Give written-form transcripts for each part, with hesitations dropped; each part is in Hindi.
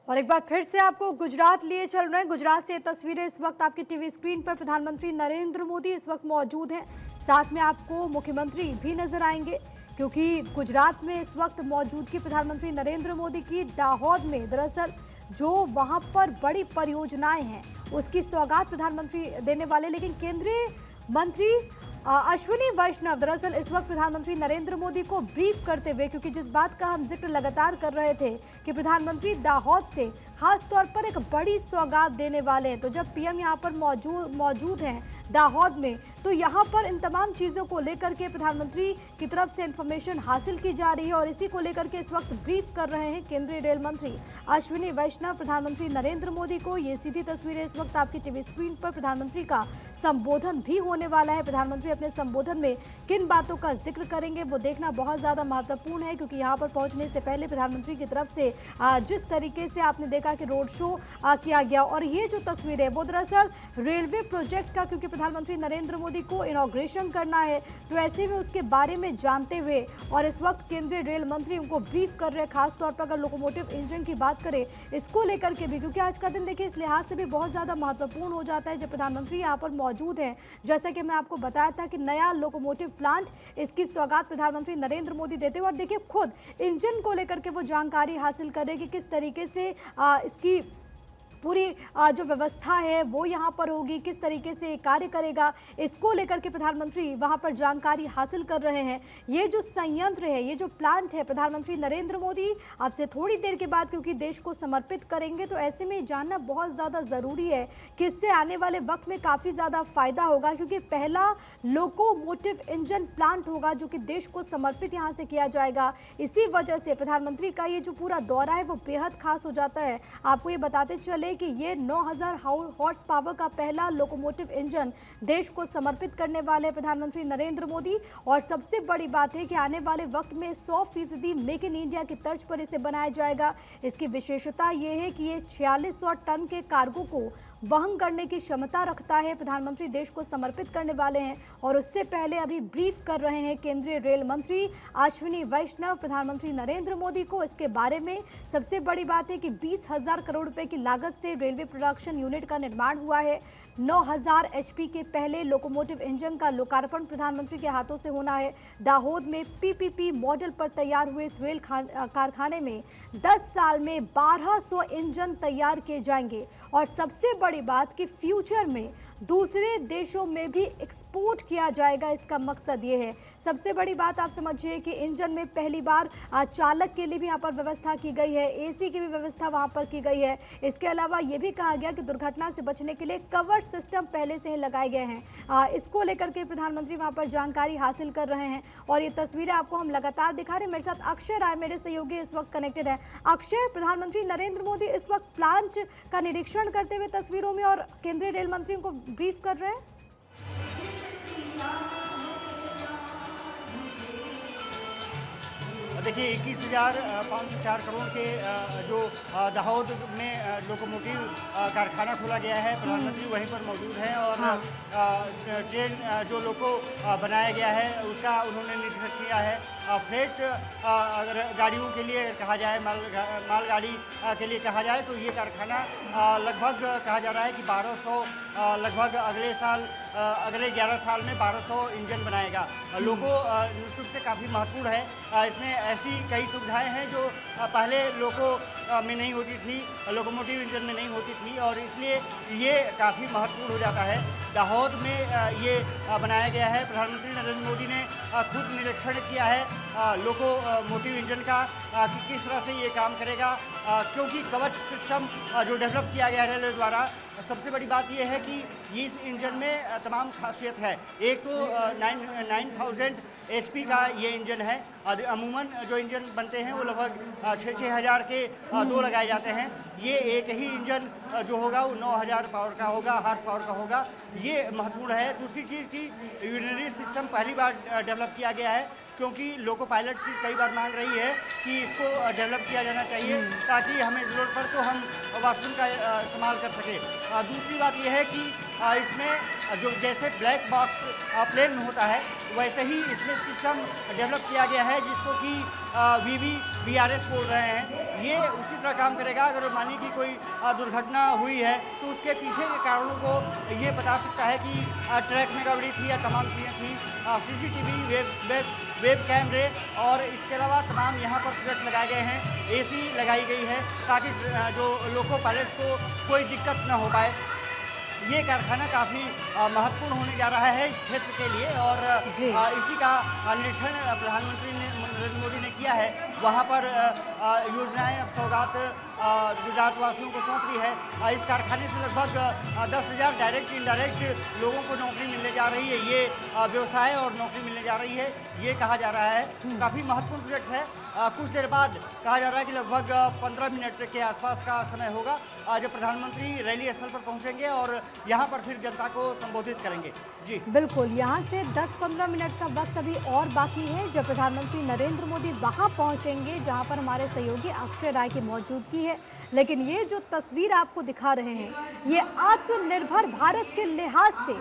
और एक बार फिर से आपको गुजरात लिए चल रहे हैं। गुजरात से तस्वीरें इस वक्त आपकी टीवी स्क्रीन पर। प्रधानमंत्री नरेंद्र मोदी इस वक्त मौजूद हैं, साथ में आपको मुख्यमंत्री भी नजर आएंगे, क्योंकि गुजरात में इस वक्त मौजूदगी प्रधानमंत्री नरेंद्र मोदी की दाहोद में। दरअसल जो वहां पर बड़ी परियोजनाएं हैं उसकी सौगात प्रधानमंत्री देने वाले, लेकिन केंद्रीय मंत्री अश्विनी वैष्णव दरअसल इस वक्त प्रधानमंत्री नरेंद्र मोदी को ब्रीफ करते हुए, क्योंकि जिस बात का हम जिक्र लगातार कर रहे थे कि प्रधानमंत्री दाहोद से खास तौर पर एक बड़ी सौगात देने वाले हैं, तो जब पीएम यहां पर मौजूद हैं दाहोद में, तो यहां पर इन तमाम चीज़ों को लेकर के प्रधानमंत्री की तरफ से इंफॉर्मेशन हासिल की जा रही है और इसी को लेकर के इस वक्त ब्रीफ कर रहे हैं केंद्रीय रेल मंत्री अश्विनी वैष्णव प्रधानमंत्री नरेंद्र मोदी को। ये सीधी तस्वीरें इस वक्त आपकी टीवी स्क्रीन पर। प्रधानमंत्री का संबोधन भी होने वाला है। प्रधानमंत्री अपने संबोधन में किन बातों का जिक्र करेंगे वो देखना बहुत ज़्यादा महत्वपूर्ण है, क्योंकि यहाँ पर पहुँचने से पहले प्रधानमंत्री की तरफ से जिस तरीके से आपने देखा कि रोड शो किया गया, और ये जो तस्वीर है वो दरअसल रेलवे प्रोजेक्ट का, क्योंकि प्रधानमंत्री नरेंद्र मोदी को इनॉग्रेशन करना है, तो ऐसे में उसके बारे में जानते हुए और इस वक्त केंद्रीय रेल मंत्री उनको ब्रीफ कर रहे हैं। खासतौर पर अगर लोकोमोटिव इंजन की बात करें इसको लेकर के भी, क्योंकि आज का दिन देखिए इस लिहाज से भी बहुत ज़्यादा महत्वपूर्ण हो जाता है जब प्रधानमंत्री यहाँ पर मौजूद हैं। जैसा कि मैं आपको बताया था कि नया लोकोमोटिव प्लांट, इसकी सौगात प्रधानमंत्री नरेंद्र मोदी देते हुए, और देखिए खुद इंजन को लेकर के वो जानकारी हासिल कर रहे हैं कि किस तरीके से इसकी पूरी जो व्यवस्था है वो यहाँ पर होगी, किस तरीके से कार्य करेगा, इसको लेकर के प्रधानमंत्री वहाँ पर जानकारी हासिल कर रहे हैं। ये जो संयंत्र है, ये जो प्लांट है, प्रधानमंत्री नरेंद्र मोदी आपसे थोड़ी देर के बाद क्योंकि देश को समर्पित करेंगे, तो ऐसे में जानना बहुत ज़्यादा ज़रूरी है कि इससे आने वाले वक्त में काफ़ी ज़्यादा फ़ायदा होगा, क्योंकि पहला लोकोमोटिव इंजन प्लांट होगा जो कि देश को समर्पित यहाँ से किया जाएगा। इसी वजह से प्रधानमंत्री का ये जो पूरा दौरा है वो बेहद खास हो जाता है। आपको ये बताते चले कि ये 9000 हॉर्स पावर का पहला लोकोमोटिव इंजन देश को समर्पित करने वाले प्रधानमंत्री नरेंद्र मोदी। और सबसे बड़ी बात है कि आने वाले वक्त में 100% मेक इन इंडिया की तर्ज पर इसे बनाया जाएगा। इसकी विशेषता ये है कि ये 4600 टन के कार्गो को वहन करने की क्षमता रखता है। प्रधानमंत्री देश को समर्पित करने वाले हैं और उससे पहले अभी ब्रीफ कर रहे हैं केंद्रीय रेल मंत्री अश्विनी वैष्णव प्रधानमंत्री नरेंद्र मोदी को इसके बारे में। सबसे बड़ी बात है कि 20,000 करोड़ रुपए की लागत से रेलवे प्रोडक्शन यूनिट का निर्माण हुआ है। 9000 एचपी के पहले लोकोमोटिव इंजन का लोकार्पण प्रधानमंत्री के हाथों से होना है। दाहोद में पीपीपी मॉडल पर तैयार हुए इस रेल कारखाने में 10 साल में 1200 इंजन तैयार किए जाएंगे। और सबसे बड़ी बात कि फ्यूचर में दूसरे देशों में भी एक्सपोर्ट किया जाएगा, इसका मकसद ये है। सबसे बड़ी बात आप समझिए कि इंजन में पहली बार चालक के लिए भी यहाँ पर व्यवस्था की गई है, एसी की भी व्यवस्था वहाँ पर की गई है। इसके अलावा ये भी कहा गया कि दुर्घटना से बचने के लिए कवर सिस्टम पहले से ही लगाए गए हैं। इसको लेकर के प्रधानमंत्री वहाँ पर जानकारी हासिल कर रहे हैं और ये तस्वीरें आपको हम लगातार दिखा रहे हैं। मेरे साथ अक्षय राय मेरे सहयोगी इस वक्त कनेक्टेड है। अक्षय, प्रधानमंत्री नरेंद्र मोदी इस वक्त प्लांट का निरीक्षण करते हुए तस्वीरों में और केंद्रीय रेल मंत्रियों को ब्रीफ कर रहे हैं। देखिए 21,504 करोड़ के जो दाहोद में लोकोमोटिव कारखाना खोला गया है, प्रधानमंत्री वहीं पर मौजूद हैं और ट्रेन जो लोको बनाया गया है उसका उन्होंने निरीक्षण किया है। फ्रेट अगर गाड़ियों के लिए कहा जाए, मालगाड़ी के लिए कहा जाए, तो ये कारखाना लगभग कहा जा रहा है कि 1200 लगभग अगले 11 साल में 1200 इंजन बनाएगा। लोको निश्चित रूप से काफ़ी महत्वपूर्ण है। इसमें ऐसी कई सुविधाएं हैं जो पहले लोको में नहीं होती थी, लोकोमोटिव इंजन में नहीं होती थी, और इसलिए ये काफ़ी महत्वपूर्ण हो जाता है। दाहोद में ये बनाया गया है। प्रधानमंत्री नरेंद्र मोदी ने खुद निरीक्षण किया है लोकोमोटिव इंजन का कि किस तरह से ये काम करेगा, क्योंकि कवच सिस्टम जो डेवलप किया गया है रेलवे द्वारा। सबसे बड़ी बात यह है कि इस इंजन में तमाम खासियत है। एक तो 9000 एचपी का ये इंजन है। अमूमन जो इंजन बनते हैं वो लगभग 6-6 हज़ार के 2 लगाए जाते हैं। ये एक ही इंजन जो होगा वो 9000 पावर का होगा, हॉर्स पावर का होगा। ये महत्वपूर्ण है। दूसरी चीज़ की यूरिनरी सिस्टम पहली बार डेवलप किया गया है, क्योंकि लोको पायलट चीज़ कई बार मांग रही है कि इसको डेवलप किया जाना चाहिए ताकि हमें ज़रूरत पड़े तो हम वाशरूम का इस्तेमाल कर सकें। दूसरी बात यह है कि इसमें जो जैसे ब्लैक बॉक्स प्लेन होता है वैसे ही इसमें सिस्टम डेवलप किया गया है जिसको कि VVVRS बोल रहे हैं। ये उसी तरह काम करेगा। अगर मानिए कि कोई दुर्घटना हुई है तो उसके पीछे के कारणों को ये बता सकता है कि ट्रैक में गड़बड़ी थी या तमाम चीज़ें थी। CCTV, वेब कैमरे और इसके अलावा तमाम यहाँ पर प्रोजेक्ट लगाए गए हैं, AC लगाई गई है ताकि जो लोको पायलट्स को कोई दिक्कत न हो पाए। ये कारखाना काफ़ी महत्वपूर्ण होने जा रहा है इस क्षेत्र के लिए और इसी का निरीक्षण प्रधानमंत्री नरेंद्र मोदी ने किया है। वहाँ पर योजनाएं अब सौगात गुजरात वासियों को सौंप दी है। इस कारखाने से लगभग 10,000 डायरेक्ट इनडायरेक्ट लोगों को नौकरी मिलने जा रही है। ये व्यवसाय और नौकरी मिलने जा रही है, ये कहा जा रहा है। काफ़ी महत्वपूर्ण प्रोजेक्ट है। कुछ देर बाद कहा जा रहा है कि लगभग 15 मिनट के आसपास का समय होगा जब प्रधानमंत्री रैली स्थल पर पहुंचेंगे और यहाँ पर फिर जनता को संबोधित करेंगे। जी बिल्कुल, यहाँ से 10-15 मिनट का वक्त अभी और बाकी है जब प्रधानमंत्री नरेंद्र मोदी वहाँ पहुँचेंगे जहाँ पर हमारे सहयोगी अक्षय राय की मौजूदगी है। लेकिन ये जो तस्वीर आपको दिखा रहे हैं ये आत्मनिर्भर भारत के लिहाज से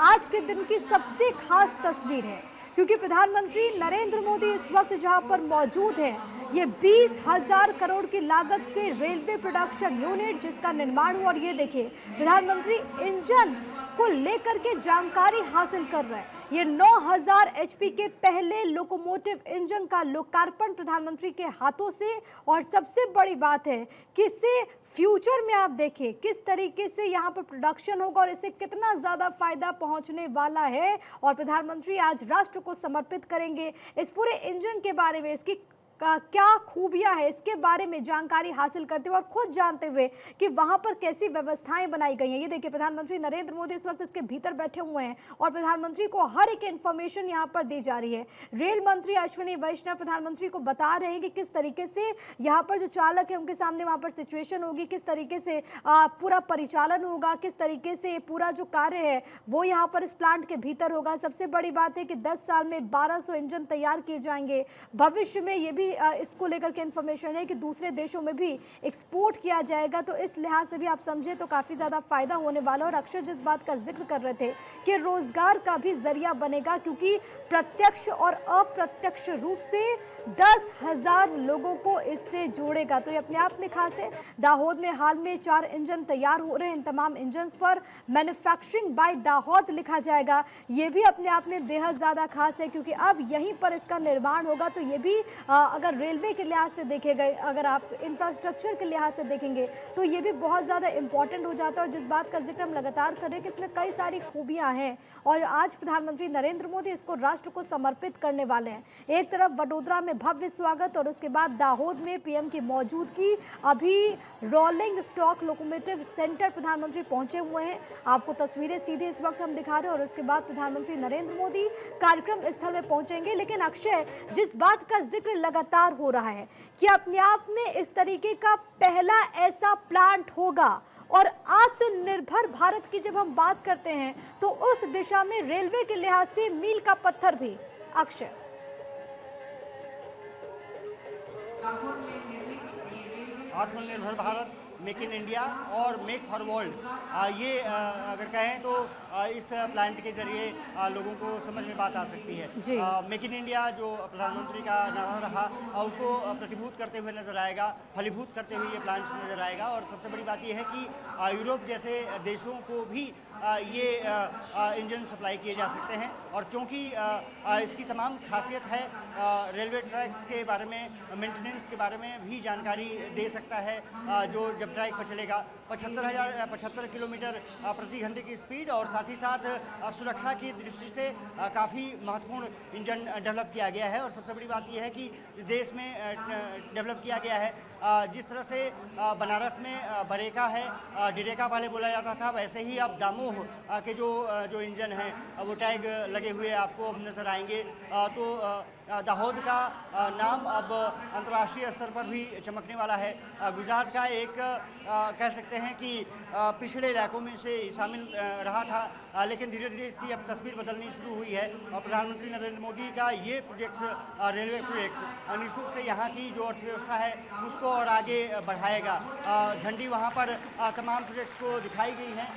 आज के दिन की सबसे खास तस्वीर है, क्योंकि प्रधानमंत्री नरेंद्र मोदी इस वक्त जहां पर मौजूद हैं ये 20,000 करोड़ की लागत से रेलवे प्रोडक्शन यूनिट जिसका निर्माण हुआ। और ये देखिए प्रधानमंत्री इंजन को लेकर के जानकारी हासिल कर रहे हैं। ये 9,000 HP के पहले लोकोमोटिव इंजन का लोकार्पण प्रधानमंत्री के हाथों से। और सबसे बड़ी बात है कि इससे फ्यूचर में आप देखिए किस तरीके से यहाँ पर प्रोडक्शन होगा और इससे कितना ज़्यादा फायदा पहुँचने वाला है। और प्रधानमंत्री आज राष्ट्र को समर्पित करेंगे। इस पूरे इंजन के बारे में, इसकी क्या खूबियां है, इसके बारे में जानकारी हासिल करते हुए और खुद जानते हुए कि वहां पर कैसी व्यवस्थाएं बनाई गई हैं। ये देखिए प्रधानमंत्री नरेंद्र मोदी इस वक्त इसके भीतर बैठे हुए हैं और प्रधानमंत्री को हर एक इंफॉर्मेशन यहां पर दी जा रही है। रेल मंत्री अश्विनी वैष्णव प्रधानमंत्री को बता रहे हैं कि किस तरीके से यहाँ पर जो चालक है उनके सामने वहाँ पर सिचुएशन होगी, किस तरीके से पूरा परिचालन होगा, किस तरीके से पूरा जो कार्य है वो यहाँ पर इस प्लांट के भीतर होगा। सबसे बड़ी बात है कि 10 साल में 1200 इंजन तैयार किए जाएंगे। भविष्य में ये भी इसको लेकर के इन्फॉर्मेशन है कि दूसरे देशों में भी एक्सपोर्ट किया जाएगा। तो इस लिहाज से भी आप समझे तो काफ़ी ज़्यादा फायदा होने वाला। और अक्षय जिस बात का जिक्र कर रहे थे कि रोजगार का भी जरिया बनेगा, क्योंकि प्रत्यक्ष और अप्रत्यक्ष रूप से 10,000 लोगों को इससे जोड़ेगा। तो ये अपने आप में खास है। दाहोद में हाल में 4 इंजन तैयार हो रहे हैं। इन तमाम इंजन पर मैन्युफैक्चरिंग बाय दाहोद लिखा जाएगा। ये भी अपने आप में बेहद ज़्यादा खास है, क्योंकि अब यहीं पर इसका निर्माण होगा। तो ये भी अगर रेलवे के लिहाज से देखे गए, अगर आप इंफ्रास्ट्रक्चर के लिहाज से देखेंगे तो ये भी बहुत ज़्यादा इंपॉर्टेंट हो जाता है। और जिस बात का जिक्र हम लगातार कर रहे हैं कि इसमें कई सारी खूबियाँ हैं और आज प्रधानमंत्री नरेंद्र मोदी इसको राष्ट्र को समर्पित करने वाले हैं। एक तरफ वडोदरा में भव्य स्वागत और उसके बाद दाहोद में पीएम की मौजूदगी। अभी रोलिंग स्टॉक लोकोमोटिव सेंटर प्रधानमंत्री पहुंचे हुए हैं। आपको तस्वीरें सीधे इस वक्त हम दिखा रहे हैं और उसके बाद प्रधानमंत्री नरेंद्र मोदी कार्यक्रम स्थल में पहुंचेंगे। लेकिन अक्षय, जिस बात का जिक्र लगातार हो रहा है कि अपने आप में इस तरीके का पहला ऐसा प्लांट होगा और आत्मनिर्भर भारत की जब हम बात करते हैं तो उस दिशा में रेलवे के लिहाज से मील का पत्थर भी। अक्षय, आत्मनिर्भर भारत, मेक इन इंडिया और मेक फॉर वर्ल्ड, ये अगर कहें तो इस प्लांट के जरिए लोगों को समझ में बात आ सकती है। मेक इन इंडिया जो प्रधानमंत्री का नारा रहा उसको प्रतिभूत करते हुए नजर आएगा, फलीभूत करते हुए ये प्लांट नजर आएगा। और सबसे बड़ी बात यह है कि यूरोप जैसे देशों को भी ये इंजन सप्लाई किए जा सकते हैं। और क्योंकि इसकी तमाम खासियत है, रेलवे ट्रैक्स के बारे में, मेंटेनेंस के बारे में भी जानकारी दे सकता है। जो जब ट्रैक पर चलेगा 75 किलोमीटर प्रति घंटे की स्पीड और साथ ही साथ सुरक्षा की दृष्टि से काफ़ी महत्वपूर्ण इंजन डेवलप किया गया है। और सबसे बड़ी बात यह है कि देश में डेवलप किया गया है। जिस तरह से बनारस में बरेका है, डिरेका पहले बोला जाता था, वैसे ही अब दामोह के जो इंजन हैं वो टैग लगे हुए आपको नज़र आएंगे। तो दाहोद का नाम अब अंतर्राष्ट्रीय स्तर पर भी चमकने वाला है। गुजरात का एक कह सकते हैं कि पिछड़े इलाकों में से शामिल रहा था, लेकिन धीरे धीरे इसकी अब तस्वीर बदलनी शुरू हुई है और प्रधानमंत्री नरेंद्र मोदी का ये प्रोजेक्ट्स, रेलवे प्रोजेक्ट्स निश्चित से यहाँ की जो अर्थव्यवस्था है उसको और आगे बढ़ाएगा। झंडी वहाँ पर तमाम प्रोजेक्ट्स को दिखाई गई है।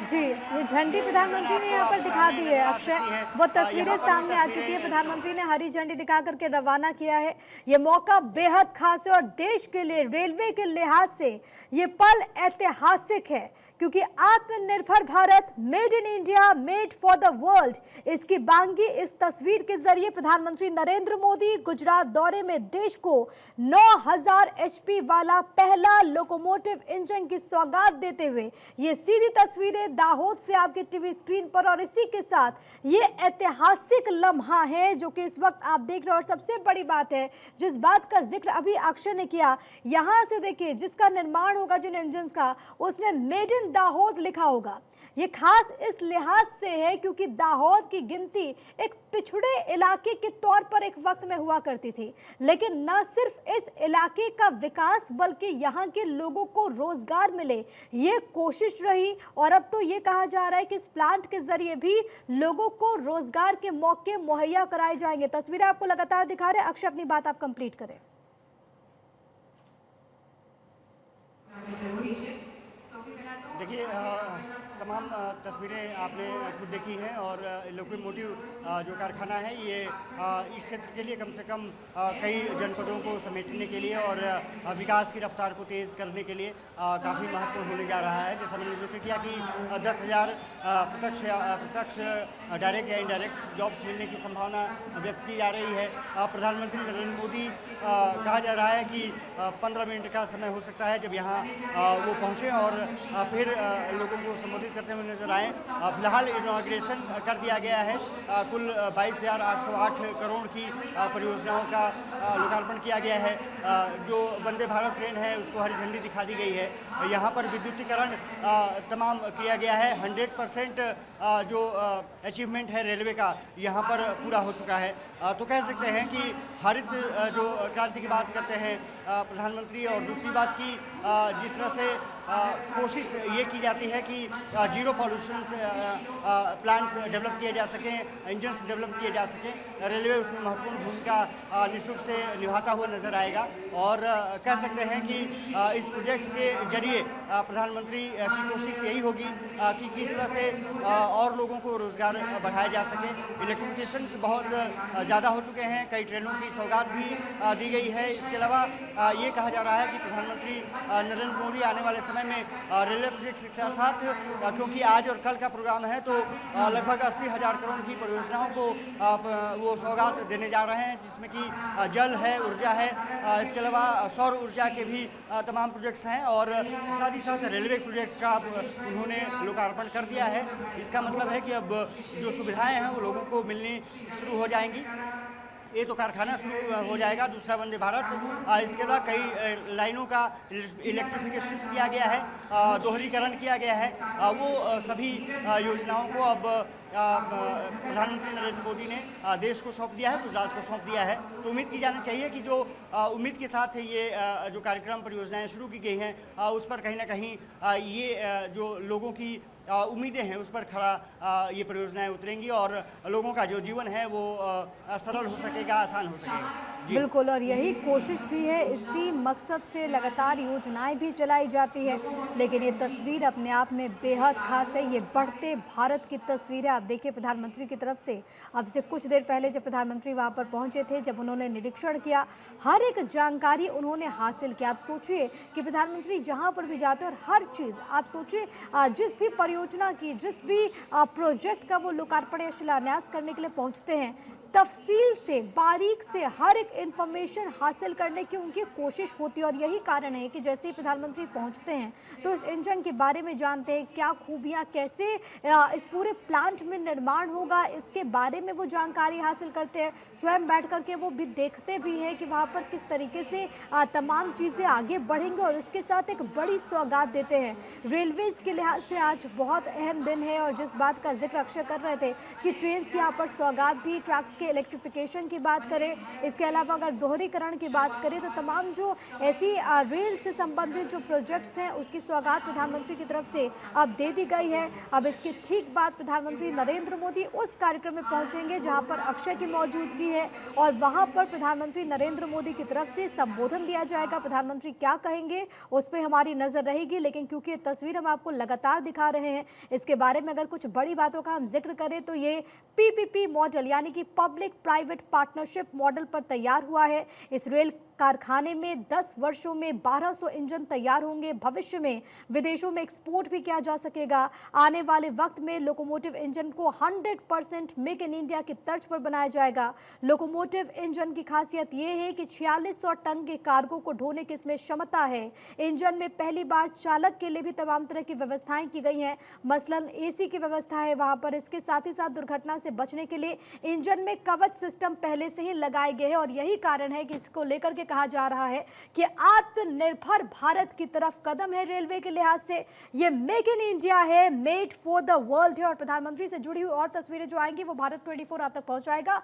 जी, ये झंडी प्रधानमंत्री ने यहाँ पर दिखा दी है अक्षय, वो तस्वीरें सामने आ चुकी है। प्रधानमंत्री ने हरी झंडी दिखा करके रवाना किया है। ये मौका बेहद खास है और देश के लिए, रेलवे के लिहाज से ये पल ऐतिहासिक है, क्योंकि आत्मनिर्भर Bharat, made in India, made for the world, इसकी बांगी इस तस्वीर के जरिए प्रधानमंत्री नरेंद्र मोदी गुजरात दौरे में देश को 9000 HP वाला पहला लोकोमोटिव इंजन की सौगात देते हुए ये सीधी तस्वीरें दाहोद से आपके टीवी स्क्रीन पर, और इसी के साथ ये ऐतिहासिक लम्हा है जो कि इस वक्त आप देख रहे हो। और सबसे बड़ी बात है, जिस बात का जिक्र अभी अक्षय ने किया, यहां से देखिए जिसका निर्माण होगा जिन इंजन का, उसमें मेड इन दाहोद लिखा होगा। ये खास इस लिहाज से है क्योंकि दाहोद की गिनती एक पिछड़े इलाके के तौर पर एक वक्त में हुआ करती थी, लेकिन न सिर्फ इस इलाके का विकास बल्कि यहाँ के लोगों को रोजगार मिले, ये कोशिश रही। और अब तो ये कहा जा रहा है कि इस प्लांट के जरिए भी लोगों को रोजगार के मौके मुहैया कराए जाएंगे। तस्वीरें आपको लगातार दिखा रहे हैं। अक्षय, अपनी बात आप कंप्लीट करें। देखिए, तमाम तस्वीरें आपने खुद देखी हैं और लोकोमोटिव जो कारखाना है ये इस क्षेत्र के लिए कम से कम कई जनपदों को समेटने के लिए और विकास की रफ्तार को तेज़ करने के लिए काफ़ी महत्वपूर्ण होने जा रहा है। जैसा मैंने जिक्र किया कि 10,000 प्रत्यक्ष डायरेक्ट या इनडायरेक्ट जॉब्स मिलने की संभावना व्यक्त की जा रही है। प्रधानमंत्री नरेंद्र मोदी कहा जा रहा है कि 15 मिनट का समय हो सकता है जब यहाँ वो पहुँचें और फिर लोगों को संबोधित करते हुए नजर आए। फिलहाल इनॉग्रेशन कर दिया गया है। कुल 22,808 करोड़ की परियोजनाओं का लोकार्पण किया गया है। जो वंदे भारत ट्रेन है उसको हरी झंडी दिखा दी गई है। यहाँ पर विद्युतीकरण तमाम किया गया है। 100% जो अचीवमेंट है रेलवे का यहाँ पर पूरा हो चुका है। तो कह सकते हैं कि हरित जो क्रांति की बात करते हैं प्रधानमंत्री, और दूसरी बात की जिस तरह से कोशिश ये की जाती है कि जीरो पॉल्यूशन प्लांट्स डेवलप किए जा सकें, इंजन्स डेवलप किए जा सकें, रेलवे उसमें महत्वपूर्ण भूमिका निःशुल्क से निभाता हुआ नजर आएगा। और कह सकते हैं कि इस प्रोजेक्ट के जरिए प्रधानमंत्री की कोशिश यही होगी कि किस तरह से और लोगों को रोजगार बढ़ाया जा सके। इलेक्ट्रिफिकेशन बहुत ज़्यादा हो चुके हैं, कई ट्रेनों की सौगात भी दी गई है। इसके अलावा ये कहा जा रहा है कि प्रधानमंत्री नरेंद्र मोदी आने वाले समय में रेलवे प्रोजेक्ट के साथ, क्योंकि आज और कल का प्रोग्राम है, तो लगभग 80,000 करोड़ की परियोजनाओं को वो सौगात देने जा रहे हैं, जिसमें कि जल है, ऊर्जा है, इसके अलावा सौर ऊर्जा के भी तमाम प्रोजेक्ट्स हैं और साथ ही साथ रेलवे प्रोजेक्ट्स का उन्होंने लोकार्पण कर दिया है। इसका मतलब है कि अब जो सुविधाएं हैं वो लोगों को मिलनी शुरू हो जाएंगी। ये तो कारखाना शुरू हो जाएगा, दूसरा वंदे भारत, इसके अलावा कई लाइनों का इलेक्ट्रिफिकेशन किया गया है, दोहरीकरण किया गया है। वो सभी योजनाओं को अब प्रधानमंत्री नरेंद्र मोदी ने देश को सौंप दिया है, गुजरात को सौंप दिया है। तो उम्मीद की जानी चाहिए कि जो उम्मीद के साथ ये जो कार्यक्रम परियोजनाएं शुरू की गई हैं उस पर कहीं ना कहीं ये जो लोगों की उम्मीदें हैं उस पर खड़ा ये परियोजनाएं उतरेंगी और लोगों का जो जीवन है वो सरल हो सकेगा, आसान हो सकेगा। बिल्कुल, और यही कोशिश भी है, इसी मकसद से लगातार योजनाएं भी चलाई जाती है। लेकिन ये तस्वीर अपने आप में बेहद खास है। ये बढ़ते भारत की तस्वीर है। आप देखिए प्रधानमंत्री की तरफ से अब से कुछ देर पहले जब प्रधानमंत्री वहां पर पहुंचे थे, जब उन्होंने निरीक्षण किया, हर एक जानकारी उन्होंने हासिल किया। आप सोचिए कि प्रधानमंत्री जहां पर भी जाते हैं और हर चीज़, आप सोचिए जिस भी परियोजना की, जिस भी प्रोजेक्ट का वो लोकार्पण या शिलान्यास करने के लिए पहुंचते हैं, तफसील से, बारीक से हर एक इंफॉर्मेशन हासिल करने की उनकी कोशिश होती है। और यही कारण है कि जैसे ही प्रधानमंत्री पहुंचते हैं तो इस इंजन के बारे में जानते हैं, क्या खूबियां, कैसे इस पूरे प्लांट में निर्माण होगा, इसके बारे में वो जानकारी हासिल करते हैं। स्वयं बैठ करके वो भी देखते भी हैं कि वहाँ पर किस तरीके से तमाम चीज़ें आगे बढ़ेंगी और इसके साथ एक बड़ी सौगात देते हैं। रेलवेज़ के लिहाज से आज बहुत अहम दिन है और जिस बात का जिक्र अक्षय कर रहे थे कि ट्रेन की यहाँ पर सौगात भी, ट्रैक्स के के इलेक्ट्रिफिकेशन की बात करें, इसके अलावा अगर दोहरीकरण की बात करें तो तमाम जो ऐसी रेल से संबंधित जो प्रोजेक्ट्स हैं उसकी सौगात प्रधानमंत्री की तरफ से अब दे दी गई है। अब इसके ठीक बाद प्रधानमंत्री नरेंद्र मोदी उस कार्यक्रम में पहुंचेंगे जहां पर अक्षय की मौजूदगी है और वहां पर प्रधानमंत्री नरेंद्र मोदी की तरफ से संबोधन दिया जाएगा। प्रधानमंत्री क्या कहेंगे उस पर हमारी नजर रहेगी, लेकिन क्योंकि ये तस्वीर हम आपको लगातार दिखा रहे हैं, इसके बारे में अगर कुछ बड़ी बातों का हम जिक्र करें तो ये पीपीपी मॉडल यानी कि पब्लिक प्राइवेट पार्टनरशिप मॉडल पर तैयार हुआ है। इस रेल कारखाने में 10 वर्षों में 1200 इंजन तैयार होंगे। भविष्य में विदेशों में एक्सपोर्ट भी किया जा सकेगा। आने वाले वक्त में लोकोमोटिव इंजन को 100% मेक इन इंडिया की तर्ज पर बनाया जाएगा। लोकोमोटिव इंजन की खासियत यह है कि 4600 टन के कार्गो को ढोने की इसमें क्षमता है। इंजन में पहली बार चालक के लिए भी तमाम तरह की व्यवस्थाएं की गई हैं, मसलन एसी की व्यवस्था है वहां पर। इसके साथ ही साथ दुर्घटना से बचने के लिए इंजन में कवच सिस्टम पहले से ही लगाए गए हैं और यही कारण है कि इसको लेकर के कहा जा रहा है कि आत्मनिर्भर भारत की तरफ कदम है रेलवे के लिहाज से। ये मेक इन इंडिया है, मेड फॉर द वर्ल्ड है। और प्रधानमंत्री से जुड़ी हुई और तस्वीरें जो आएंगी वो भारत 24 आप तक पहुंचाएगा।